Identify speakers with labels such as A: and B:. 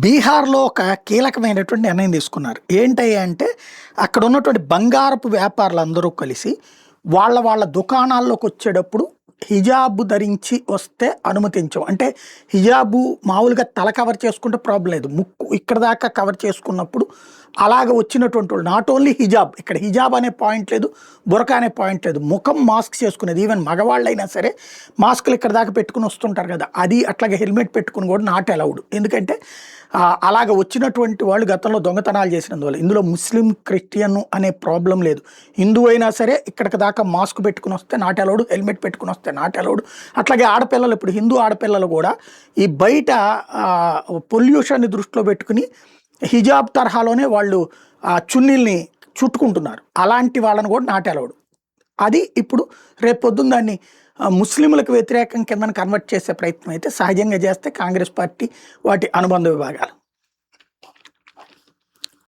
A: బీహార్‌లో ఒక కీలకమైనటువంటి నిర్ణయం తీసుకున్నారు. ఏంటయ్యా అంటే, అక్కడ ఉన్నటువంటి బంగారపు వ్యాపారులందరూ కలిసి వాళ్ళ దుకాణాల్లోకొచ్చేటప్పుడు హిజాబ్ ధరించి వస్తే అనుమతించం. అంటే హిజాబు మామూలుగా తల కవర్ చేసుకుంటే ప్రాబ్లమ్ లేదు. ముక్కు ఇక్కడ దాకా కవర్ చేసుకున్నప్పుడు అలాగ వచ్చినటువంటోళ్ళు నాట్ ఓన్లీ హిజాబ్, ఇక్కడ హిజాబ్ అనే పాయింట్ లేదు, బురకా అనే పాయింట్ లేదు. ముఖం మాస్క్ చేసుకునేది. ఈవెన్ మగవాళ్ళైనా సరే మాస్కులు ఇక్కడ దాకా పెట్టుకొని వస్తుంటారు కదా! అది అట్లాగే హెల్మెట్ పెట్టుకొని కూడా నాట్ అలౌడ్. ఎందుకంటే అలాగ వచ్చినటువంటి వాళ్ళు గతంలో దొంగతనాలు చేసినందువల్ల. ఇందులో ముస్లిం, క్రిస్టియన్ అనే ప్రాబ్లం లేదు. హిందువు అయినా సరే ఇక్కడికి దాకా మాస్క్ పెట్టుకొని వస్తే నాట్ అలౌడ్, హెల్మెట్ పెట్టుకొని వస్తే నాట్ అలౌడ్. అట్లాగే ఆడపిల్లలు, ఇప్పుడు హిందూ ఆడపిల్లలు కూడా ఈ బయట పొల్యూషన్‌ని దృష్టిలో పెట్టుకొని హిజాబ్ తరహాలోనే వాళ్ళు చున్నీల్ని చుట్టుకుంటున్నారు. అలాంటి వాళ్ళని కూడా నాట్ అలౌడ్. అది ఇప్పుడు రేపొద్దున దాన్ని ముస్లింలకు వ్యతిరేకం కిందన కన్వర్ట్ చేసే ప్రయత్నం అయితే సహజంగా చేస్తే కాంగ్రెస్ పార్టీ, వాటి అనుబంధ విభాగాలు.